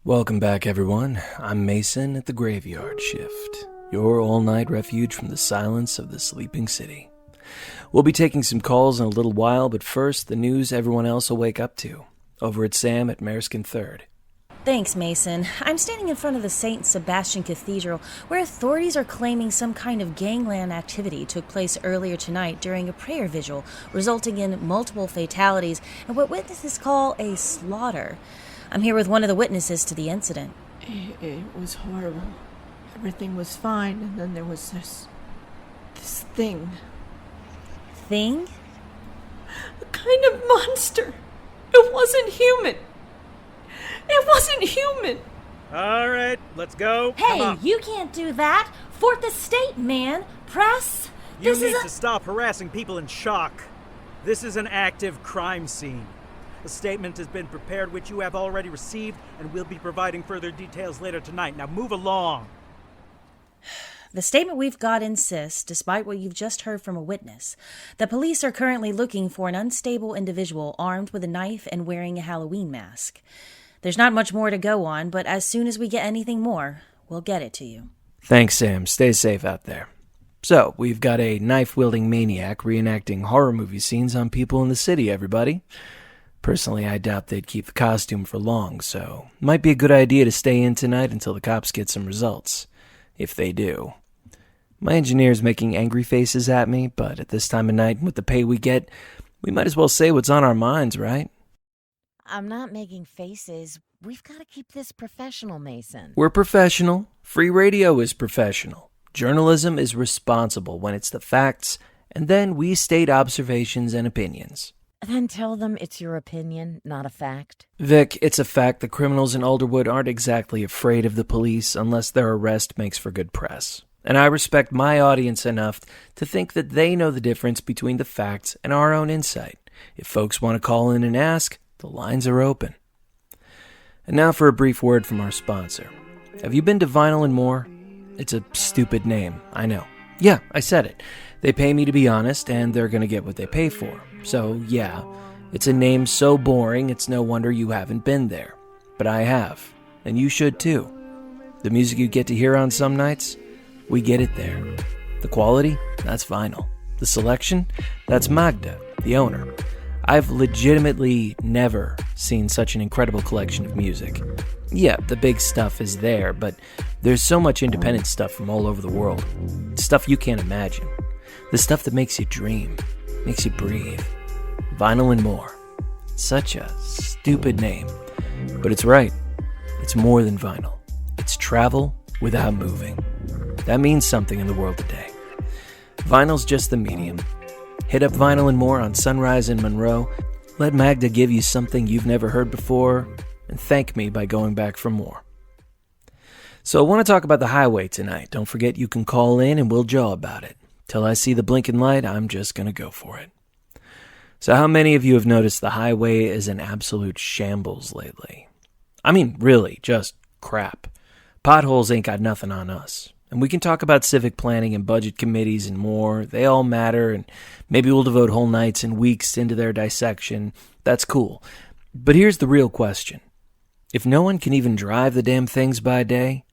Welcome back, everyone. I'm Mason at the Graveyard Shift, your all-night refuge from the silence of the sleeping city. We'll be taking some calls in a little while, but first, the news everyone else will wake up to. Over at Sam at Mareskin 3rd. Thanks, Mason. I'm standing in front of the St. Sebastian Cathedral, where authorities are claiming some kind of gangland activity took place earlier tonight during a prayer vigil, resulting in multiple fatalities and what witnesses call a slaughter. I'm here with one of the witnesses to the incident. It was horrible. Everything was fine, and then there was this thing. Thing? A kind of monster. It wasn't human. It wasn't human. All right, let's go. Hey, you can't do that. Fourth Estate, man. Press. You need to stop harassing people in shock. This is an active crime scene. A statement has been prepared, which you have already received, and we'll be providing further details later tonight. Now move along. The statement we've got insists, despite what you've just heard from a witness, that police are currently looking for an unstable individual armed with a knife and wearing a Halloween mask. There's not much more to go on, but as soon as we get anything more, we'll get it to you. Thanks, Sam. Stay safe out there. So, we've got a knife-wielding maniac reenacting horror movie scenes on people in the city, everybody. Personally, I doubt they'd keep the costume for long, so might be a good idea to stay in tonight until the cops get some results. If they do. My engineer's making angry faces at me, but at this time of night, with the pay we get, we might as well say what's on our minds, right? I'm not making faces. We've got to keep this professional, Mason. We're professional. Free radio is professional. Journalism is responsible when it's the facts, and then we state observations and opinions. Then tell them it's your opinion, not a fact. Vic, it's a fact the criminals in Alderwood aren't exactly afraid of the police unless their arrest makes for good press. And I respect my audience enough to think that they know the difference between the facts and our own insight. If folks want to call in and ask, the lines are open. And now for a brief word from our sponsor. Have you been to Vinyl and More? It's a stupid name, I know. Yeah, I said it. They pay me to be honest, and they're going to get what they pay for. So, yeah, it's a name so boring it's no wonder you haven't been there. But I have, and you should too. The music you get to hear on some nights, we get it there. The quality, that's Vinyl. The selection, that's Magda, the owner. I've legitimately never seen such an incredible collection of music. Yeah, the big stuff is there, but there's so much independent stuff from all over the world. Stuff you can't imagine. The stuff that makes you dream, makes you breathe. Vinyl and More. Such a stupid name. But it's right. It's more than vinyl. It's travel without moving. That means something in the world today. Vinyl's just the medium. Hit up Vinyl and More on Sunrise in Monroe. Let Magda give you something you've never heard before, and thank me by going back for more. So I want to talk about the highway tonight. Don't forget you can call in and we'll jaw about it. Till I see the blinking light, I'm just going to go for it. So how many of you have noticed the highway is an absolute shambles lately? I mean, really, just crap. Potholes ain't got nothing on us. And we can talk about civic planning and budget committees and more. They all matter, and maybe we'll devote whole nights and weeks into their dissection. That's cool. But here's the real question. If no one can even drive the damn things by day,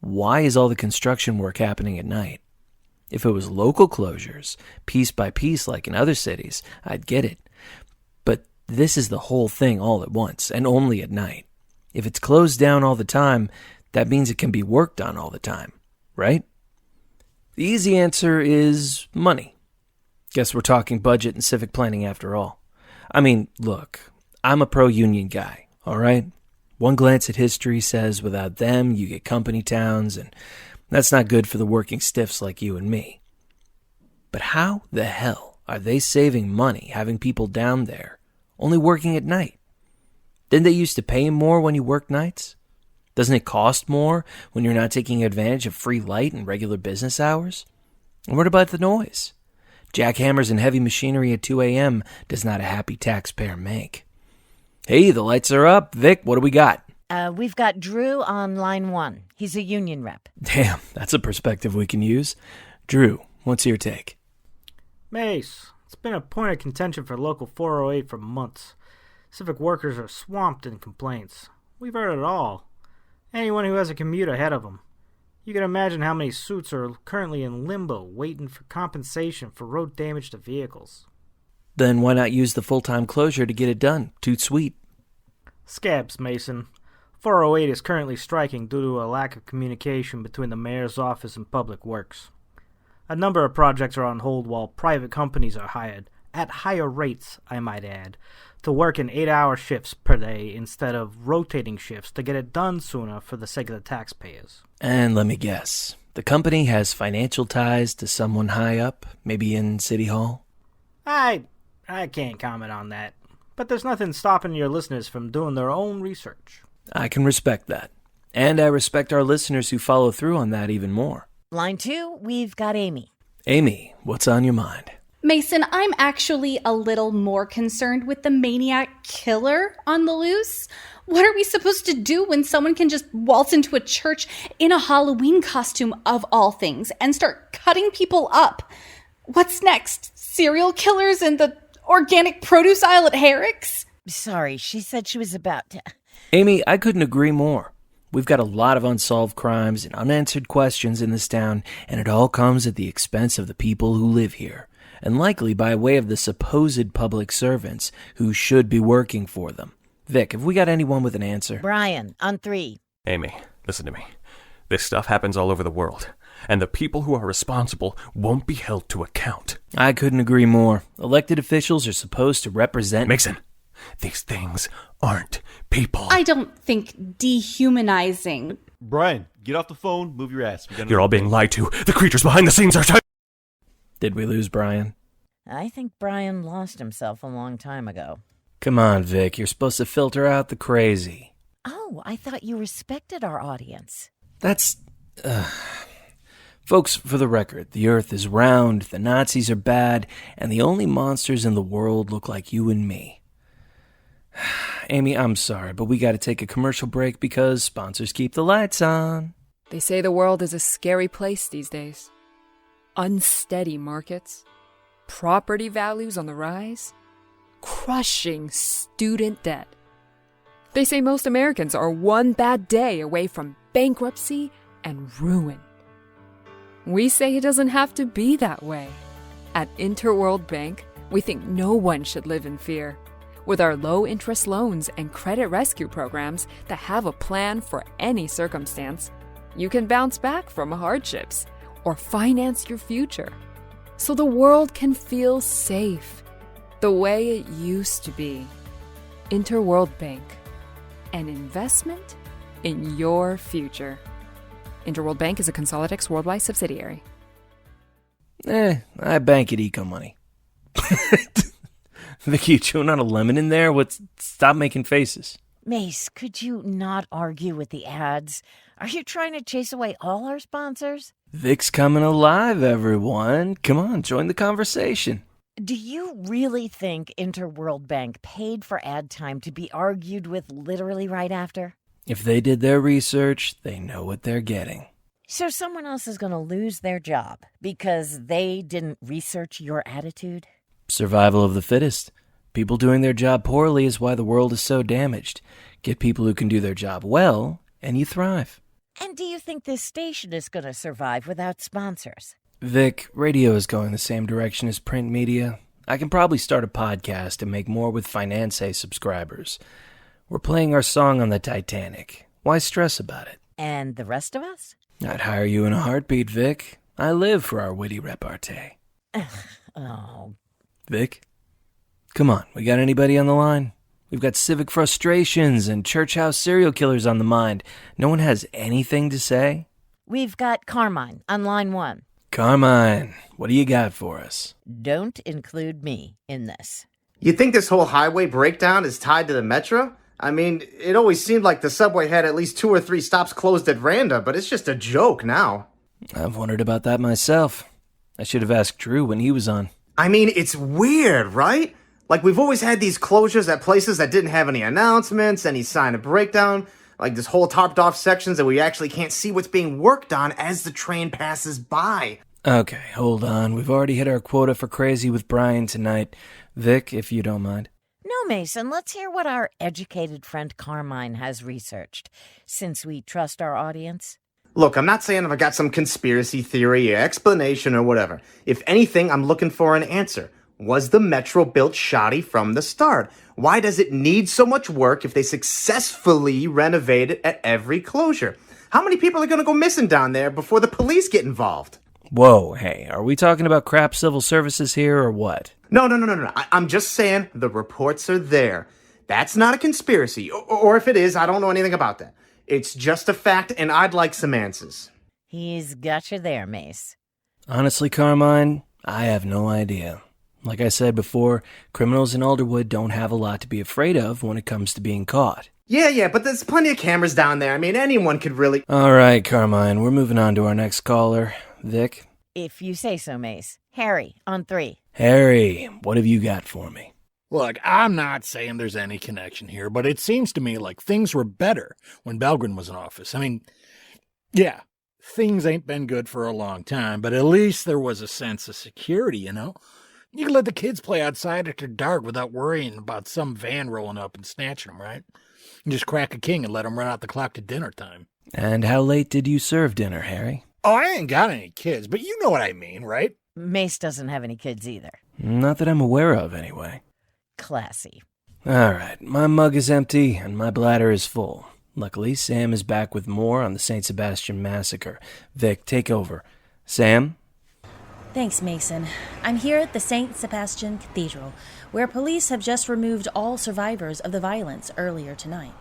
why is all the construction work happening at night? If it was local closures, piece by piece like in other cities, I'd get it. But this is the whole thing all at once, and only at night. If it's closed down all the time, that means it can be worked on all the time, right? The easy answer is money. Guess we're talking budget and civic planning after all. I mean, look, I'm a pro-union guy, all right? One glance at history says without them, you get company towns, and that's not good for the working stiffs like you and me. But how the hell are they saving money having people down there only working at night? Didn't they used to pay more when you work nights? Doesn't it cost more when you're not taking advantage of free light and regular business hours? And what about the noise? Jackhammers and heavy machinery at 2 a.m. does not a happy taxpayer make. Hey, the lights are up. Vic, what do we got? We've got Drew on line 1. He's a union rep. Damn, that's a perspective we can use. Drew, what's your take? Mace, it's been a point of contention for Local 408 for months. Civic workers are swamped in complaints. We've heard it all. Anyone who has a commute ahead of them. You can imagine how many suits are currently in limbo waiting for compensation for road damage to vehicles. Then why not use the full-time closure to get it done? Toot sweet. Scabs, Mason. 408 is currently striking due to a lack of communication between the mayor's office and public works. A number of projects are on hold while private companies are hired, at higher rates, I might add, to work in 8-hour shifts per day instead of rotating shifts to get it done sooner for the sake of the taxpayers. And let me guess, the company has financial ties to someone high up, maybe in City Hall? I can't comment on that, but there's nothing stopping your listeners from doing their own research. I can respect that. And I respect our listeners who follow through on that even more. Line 2, we've got Amy. Amy, what's on your mind? Mason, I'm actually a little more concerned with the maniac killer on the loose. What are we supposed to do when someone can just waltz into a church in a Halloween costume of all things and start cutting people up? What's next? Serial killers in the organic produce aisle at Herrick's? Sorry, she said she was about to... Amy, I couldn't agree more. We've got a lot of unsolved crimes and unanswered questions in this town, and it all comes at the expense of the people who live here, and likely by way of the supposed public servants who should be working for them. Vic, have we got anyone with an answer? Brian, on 3. Amy, listen to me. This stuff happens all over the world, and the people who are responsible won't be held to account. I couldn't agree more. Elected officials are supposed to represent... Mason, these things aren't people. I don't think dehumanizing... Brian, get off the phone, move your ass. You're all being lied to. The creatures behind the scenes are... Did we lose Brian? I think Brian lost himself a long time ago. Come on, Vic. You're supposed to filter out the crazy. Oh, I thought you respected our audience. That's... Folks, for the record, the Earth is round, the Nazis are bad, and the only monsters in the world look like you and me. Amy, I'm sorry, but we gotta take a commercial break because sponsors keep the lights on. They say the world is a scary place these days. Unsteady markets, property values on the rise, crushing student debt. They say most Americans are one bad day away from bankruptcy and ruin. We say it doesn't have to be that way. At Interworld Bank, we think no one should live in fear. With our low-interest loans and credit rescue programs that have a plan for any circumstance, you can bounce back from hardships or finance your future so the world can feel safe the way it used to be. Interworld Bank, an investment in your future. Interworld Bank is a Consolidex Worldwide subsidiary. I bank at Eco Money. Vicky, you chewing on a lemon in there? Stop making faces. Mace, could you not argue with the ads? Are you trying to chase away all our sponsors? Vic's coming alive, everyone. Come on, join the conversation. Do you really think Interworld Bank paid for ad time to be argued with literally right after? If they did their research, they know what they're getting. So someone else is going to lose their job because they didn't research your attitude? Survival of the fittest. People doing their job poorly is why the world is so damaged. Get people who can do their job well, and you thrive. And do you think this station is going to survive without sponsors? Vic, radio is going the same direction as print media. I can probably start a podcast and make more with Finance subscribers. We're playing our song on the Titanic. Why stress about it? And the rest of us? I'd hire you in a heartbeat, Vic. I live for our witty repartee. Oh. Vic? Come on, we got anybody on the line? We've got civic frustrations and church house serial killers on the mind. No one has anything to say? We've got Carmine on line 1. Carmine, what do you got for us? Don't include me in this. You think this whole highway breakdown is tied to the metro? I mean, it always seemed like the subway had at least 2 or 3 stops closed at random, but it's just a joke now. I've wondered about that myself. I should have asked Drew when he was on. I mean, it's weird, right? Like, we've always had these closures at places that didn't have any announcements, any sign of breakdown, like this whole tarped-off sections that we actually can't see what's being worked on as the train passes by. Okay, hold on. We've already hit our quota for crazy with Brian tonight. Vic, if you don't mind. No, Mason, let's hear what our educated friend Carmine has researched, since we trust our audience. Look, I'm not saying if I got some conspiracy theory or explanation or whatever. If anything, I'm looking for an answer. Was the Metro built shoddy from the start? Why does it need so much work if they successfully renovate it at every closure? How many people are going to go missing down there before the police get involved? Whoa, hey, are we talking about crap civil services here or what? No. I'm just saying the reports are there. That's not a conspiracy. Or if it is, I don't know anything about that. It's just a fact, and I'd like some answers. He's got you there, Mace. Honestly, Carmine, I have no idea. Like I said before, criminals in Alderwood don't have a lot to be afraid of when it comes to being caught. Yeah, but there's plenty of cameras down there. I mean, anyone could really... All right, Carmine, we're moving on to our next caller. Vic? If you say so, Mace. Harry, on 3. Harry, what have you got for me? Look, I'm not saying there's any connection here, but it seems to me like things were better when Belgren was in office. I mean, yeah, things ain't been good for a long time, but at least there was a sense of security, you know? You can let the kids play outside after dark without worrying about some van rolling up and snatching them, right? You just crack a king and let them run out the clock to dinner time. And how late did you serve dinner, Harry? Oh, I ain't got any kids, but you know what I mean, right? Mace doesn't have any kids either. Not that I'm aware of, anyway. Classy. All right, my mug is empty and my bladder is full. Luckily, Sam is back with more on the St. Sebastian massacre. Vic, take over. Sam? Thanks, Mason. I'm here at the St. Sebastian Cathedral, where police have just removed all survivors of the violence earlier tonight.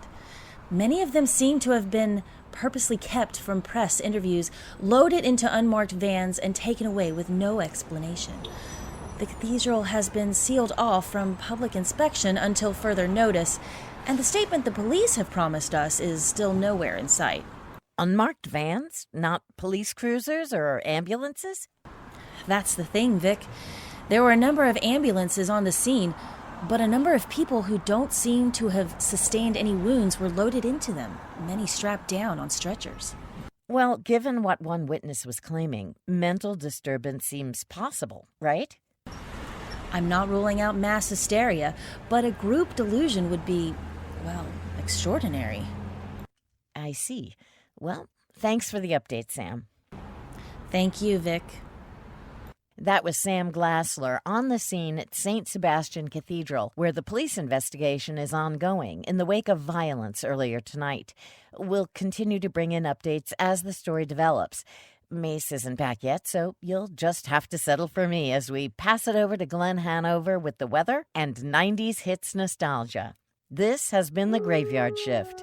Many of them seem to have been purposely kept from press interviews, loaded into unmarked vans, and taken away with no explanation. The cathedral has been sealed off from public inspection until further notice, and the statement the police have promised us is still nowhere in sight. Unmarked vans? Not police cruisers or ambulances? That's the thing, Vic. There were a number of ambulances on the scene, but a number of people who don't seem to have sustained any wounds were loaded into them, many strapped down on stretchers. Well, given what one witness was claiming, mental disturbance seems possible, right? I'm not ruling out mass hysteria, but a group delusion would be, well, extraordinary. I see. Well, thanks for the update, Sam. Thank you, Vic. That was Sam Glassler on the scene at St. Sebastian Cathedral, where the police investigation is ongoing in the wake of violence earlier tonight. We'll continue to bring in updates as the story develops. Mace isn't back yet, so you'll just have to settle for me as we pass it over to Glenn Hanover with the weather and 90s hits nostalgia. This has been The Graveyard Shift.